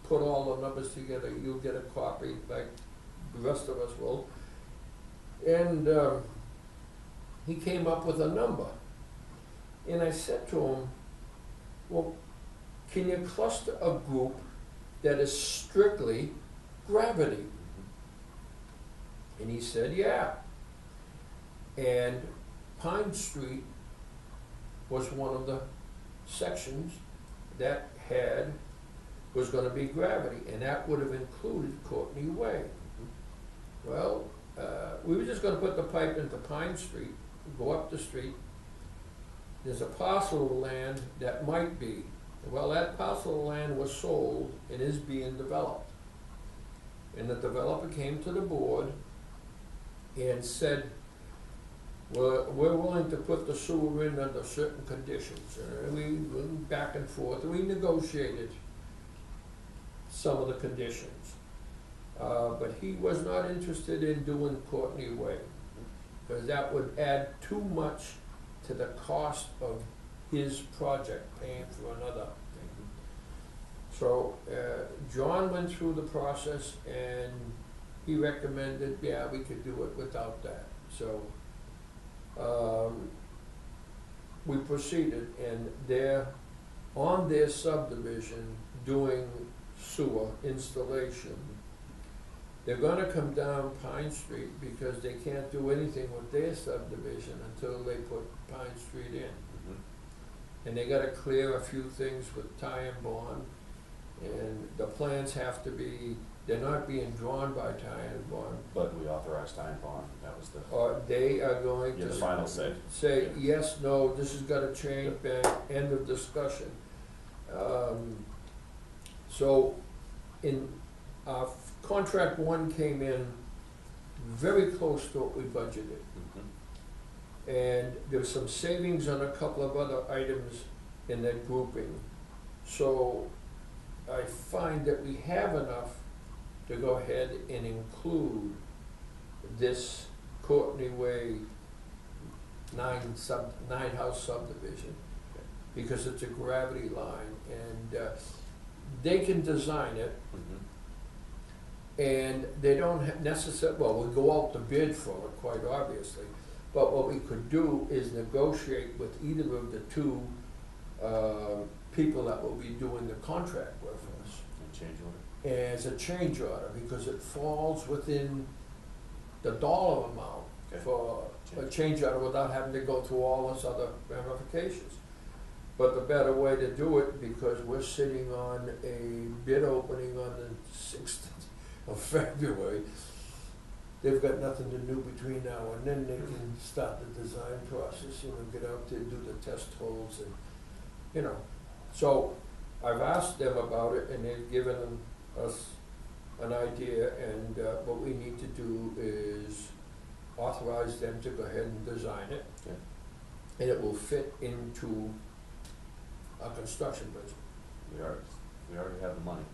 Speaker 1: put all the numbers together, you'll get a copy like the rest of us will. And he came up with a number. And I said to him, well, can you cluster a group that is strictly gravity? And he said, yeah. And Pine Street was one of the sections that was going to be gravity, and that would have included Courtney Way. Well, we were just going to put the pipe into Pine Street, go up the street. There's a parcel of land that might be. Well, that parcel of land was sold and is being developed. And the developer came to the board and said, we're willing to put the sewer in under certain conditions. And we went back and forth, and we negotiated some of the conditions. But he was not interested in doing Courtney Way, because that would add too much to the cost of his project, paying for another thing. So John went through the process, and he recommended, yeah, we could do it without that. So we proceeded, and they're on their subdivision doing sewer installation. They're gonna come down Pine Street because they can't do anything with their subdivision until they put Pine Street in. And they gotta clear a few things with Ty and Bond, and the plans have to be they're not being drawn by Ty and Bond.
Speaker 2: But we authorized time bond, that was the,
Speaker 1: Or they are going
Speaker 2: yeah,
Speaker 1: to
Speaker 2: the final say.
Speaker 1: say,
Speaker 2: Yeah.
Speaker 1: yes, no, this has gotta change, bang, end of discussion. So, contract one came in very close to what we budgeted.
Speaker 2: Mhm.
Speaker 1: And there's some savings on a couple of other items in that grouping. So I find that we have enough to go ahead and include this Courtney Way nine house subdivision, because it's a gravity line, and they can design it,
Speaker 2: Mhm.
Speaker 1: and they don't necessarily, well, we go out to bid for it, quite obviously, but what we could do is negotiate with either of the two people that will be doing the contract work for us
Speaker 2: And change order.
Speaker 1: as a change order, because it falls within the dollar amount
Speaker 2: Okay.
Speaker 1: for a change order without having to go through all those other ramifications. But the better way to do it, because we're sitting on a bid opening on the 6th of February, they've got nothing to do between now and then. They can start the design process, get out there, do the test holes, and, So I've asked them about it, and they've given us an idea, and what we need to do is authorize them to go ahead and design it.
Speaker 2: Okay.
Speaker 1: And it will fit into our construction budget.
Speaker 2: We already have the money.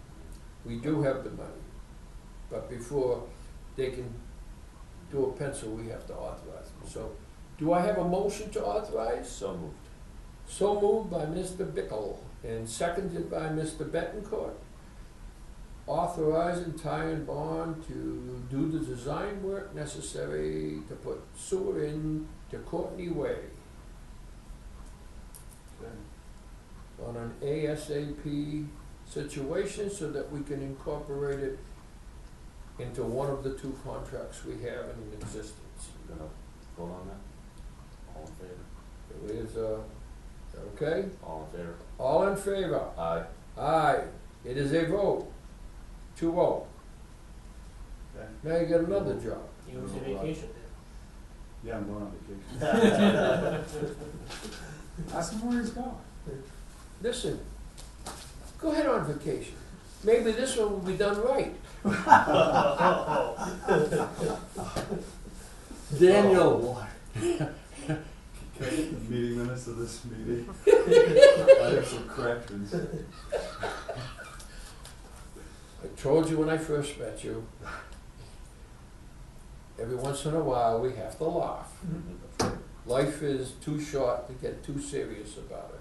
Speaker 1: We do have the money, but before they can do a pencil, we have to authorize them. So, do I have a motion to authorize?
Speaker 2: So moved.
Speaker 1: So moved by Mr. Bickle and seconded by Mr. Bettencourt. Authorizing Ty and Bond to do the design work necessary to put sewer in to Courtney Way on an ASAP situation, so that we can incorporate it into one of the two contracts we have in existence.
Speaker 2: You gonna vote on that? All in favor?
Speaker 1: It is, okay?
Speaker 2: All in favor?
Speaker 1: All in favor?
Speaker 2: Aye.
Speaker 1: Aye. It is a vote. 2-0.
Speaker 4: Okay.
Speaker 1: Now you got another job.
Speaker 3: You was on vacation
Speaker 4: Yeah, I'm going on vacation.
Speaker 5: Ask him where he's going.
Speaker 1: Listen, go ahead on vacation. Maybe this one will be done right. Daniel.
Speaker 4: Can I get the meeting minutes of this meeting? I have some corrections.
Speaker 1: I told you when I first met you, every once in a while we have to laugh. Life is too short to get too serious about it.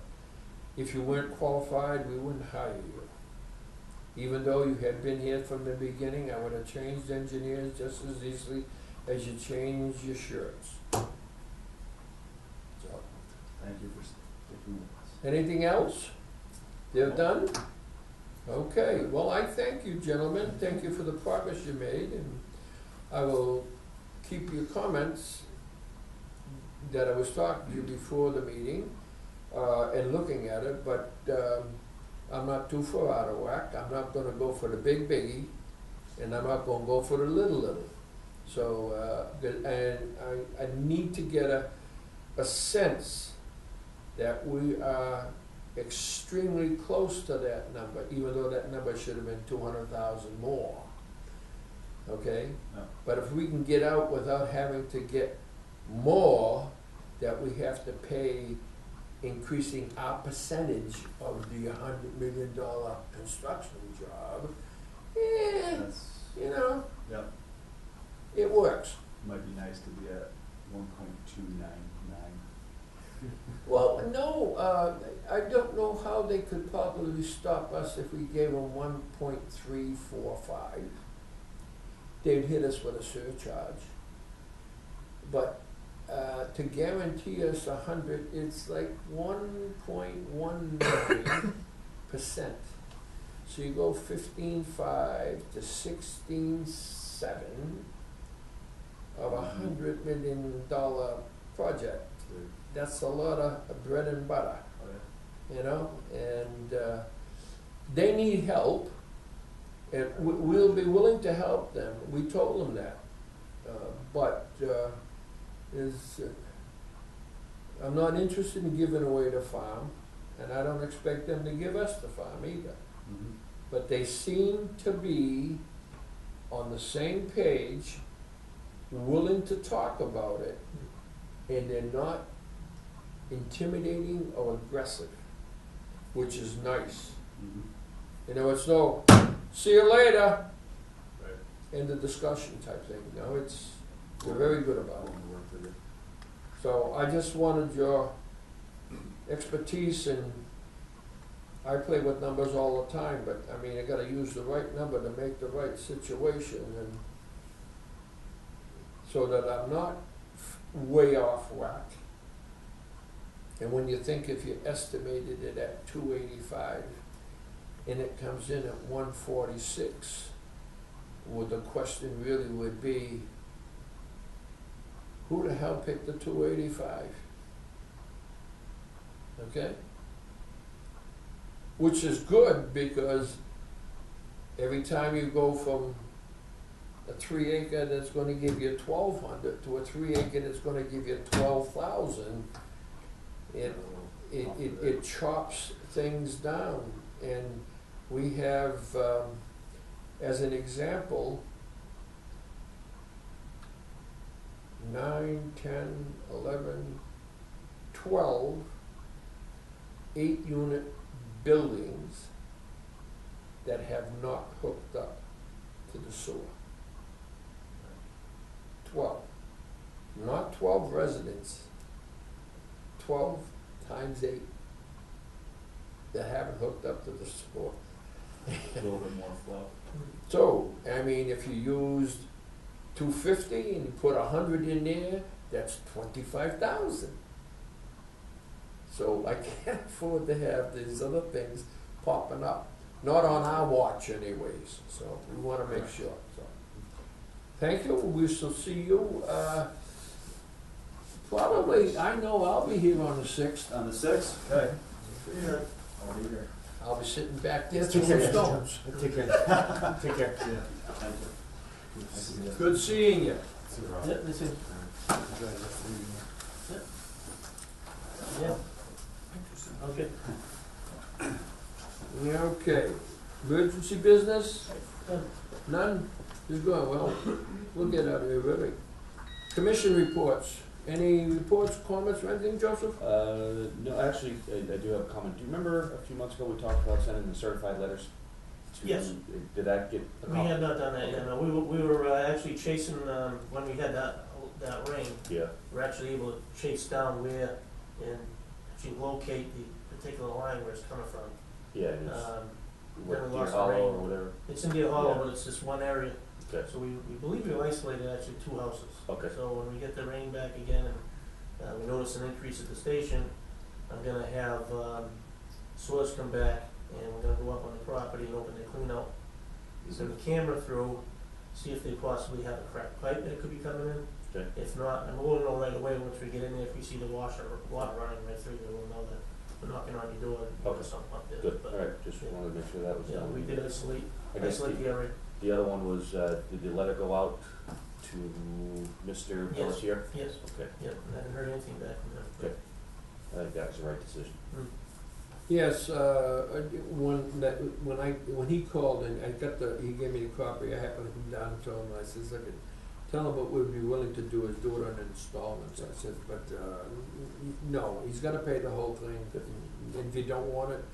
Speaker 1: If you weren't qualified, we wouldn't hire you. Even though you had been here from the beginning, I would have changed engineers just as easily as you change your shirts. So,
Speaker 4: Thank you for sticking with us.
Speaker 1: anything else? They're done? Okay, well, I thank you, gentlemen. Thank you for the progress you made, and I will keep your comments that I was talking to you before the meeting, and looking at it, but, I'm not too far out of whack. I'm not gonna go for the big biggie, and I'm not gonna go for the little. So, and I need to get a sense that we are extremely close to that number, even though that number should have been 200,000 more. Okay?
Speaker 4: No.
Speaker 1: But if we can get out without having to get more that we have to pay, increasing our percentage of the $100 million construction job,
Speaker 4: That's, yep,
Speaker 1: it works.
Speaker 4: might be nice to be at 1.299.
Speaker 1: Well, no, I don't know how they could probably stop us if we gave them 1.345. They'd hit us with a surcharge. But to guarantee us 100, it's like 1.19%. So you go 15.5 to 16.7 of $100 million project. That's a lot of bread and butter,
Speaker 4: Oh, yeah.
Speaker 1: and they need help, And we'll be willing to help them, we told them that. But I'm not interested in giving away the farm, and I don't expect them to give us the farm either.
Speaker 4: Mhm.
Speaker 1: But they seem to be on the same page, willing to talk about it, and they're not intimidating or aggressive, which is nice.
Speaker 4: Mhm.
Speaker 1: You know, it's no, see you later,
Speaker 4: Right.
Speaker 1: end of discussion type thing, you know, they're very good about it.
Speaker 4: I'll work with it.
Speaker 1: So I just wanted your expertise, and I play with numbers all the time, but I mean, I gotta use the right number to make the right situation, and so that I'm not way off whack. And when you think if you estimated it at 285 and it comes in at 146, well, the question really would be, who the hell picked the 285? Okay? Which is good, because every time you go from a 3 acre that's gonna give you 1,200 to a 3 acre that's gonna give you 12,000, it chops things down. And we have, as an example, 9, 10, 11, 12 8-unit buildings that have not hooked up to the sewer. 12. Not 12 residents, 12 times 8 that haven't hooked up to the sewer.
Speaker 4: A little bit more flow.
Speaker 1: So, I mean, if you used 250 and you put 100 in there, that's 25,000. So I can't afford to have these other things popping up, not on our watch anyways, so we wanna make sure, so. Thank you, we shall see you, probably, I know I'll be here on the 6th.
Speaker 4: On the sixth? Okay. I'll be here.
Speaker 1: I'll be sitting back there
Speaker 5: Take
Speaker 1: throwing
Speaker 5: care.
Speaker 1: stones.
Speaker 5: Take care. Take care.
Speaker 4: Yeah. Thank you.
Speaker 1: Good seeing you.
Speaker 3: Yeah, this is, yeah. Okay.
Speaker 1: Yeah, okay. Emergency business?
Speaker 3: None.
Speaker 1: None? Just go, well, we'll get out of here, really. Commission reports. Any reports, comments, or anything, Joseph?
Speaker 2: No, actually, I do have a comment. Do you remember a few months ago we talked about sending the certified letters? to-
Speaker 3: Yes.
Speaker 2: Did that get
Speaker 3: We
Speaker 2: accomplished?
Speaker 3: had not done that yet, no, we were actually chasing, when we had that rain,
Speaker 2: Yeah,
Speaker 3: we were actually able to chase down where and actually locate the particular line where it's coming from.
Speaker 2: yeah, it is.
Speaker 3: Then
Speaker 2: What,
Speaker 3: we
Speaker 2: Deer
Speaker 3: lost the
Speaker 2: Hollow
Speaker 3: rain.
Speaker 2: or whatever?
Speaker 3: It's in Deer Hollow,
Speaker 2: Yeah.
Speaker 3: but it's just one area,
Speaker 2: Okay,
Speaker 3: so we believe we've isolated actually 2 houses.
Speaker 2: okay,
Speaker 3: So when we get the rain back again and we notice an increase at the station, I'm gonna have Source come back and we're gonna go up on the property and open the clean out, send the camera through, see if they possibly have a cracked pipe that could be coming in.
Speaker 2: okay,
Speaker 3: If not, and we'll know right away once we get in there, if we see the water running right through there, we'll know that we're knocking on your door and
Speaker 2: Okay.
Speaker 3: there's something up there.
Speaker 2: good,
Speaker 3: But,
Speaker 2: alright, just wanted to make sure that was
Speaker 3: yeah,
Speaker 2: done.
Speaker 3: we did isolate
Speaker 2: I guess
Speaker 3: the area.
Speaker 2: the other one was, did the letter go out to Mr.
Speaker 3: Yes.
Speaker 2: Pelletier?
Speaker 3: Yes,
Speaker 2: Okay,
Speaker 3: yeah, I haven't heard anything back from them.
Speaker 2: Okay. I think that was the right decision.
Speaker 1: Yes, when he called and he gave me the copy, I happened to come down and told him, I says, I could tell him what we'd be willing to do is do it on installments. I said, but, no, he's gotta pay the whole thing, and if you don't want it,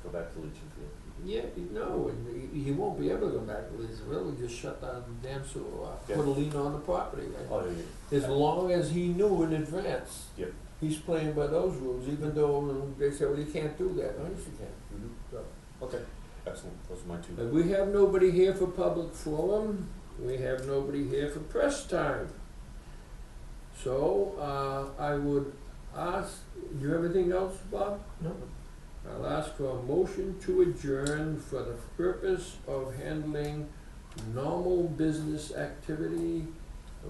Speaker 2: Go back to leaching field.
Speaker 1: yeah, no, and he won't be able to go back to this, really just shut down the damn sewer,
Speaker 2: Yeah.
Speaker 1: put a lien on the property.
Speaker 2: Oh, yeah,
Speaker 1: As long as he knew in advance.
Speaker 2: Yep.
Speaker 1: He's playing by those rules, even though they say, well, you can't do that. No, yes, you can.
Speaker 2: mhm,
Speaker 1: So,
Speaker 2: okay, excellent, those are my two.
Speaker 1: we have nobody here for public forum. We have nobody here for press time. So, I would ask, do you have anything else, Bob?
Speaker 3: No,
Speaker 1: I'll ask for a motion to adjourn for the purpose of handling normal business activity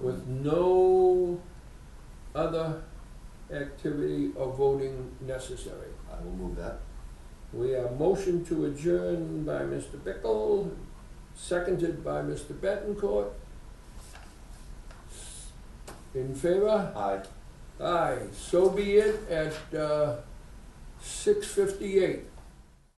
Speaker 1: with no other activity or voting necessary.
Speaker 6: I will move that.
Speaker 1: We have motion to adjourn by Mr. Bickle, seconded by Mr. Betancourt. In favor?
Speaker 2: Aye.
Speaker 1: Aye, so be it at 6:58.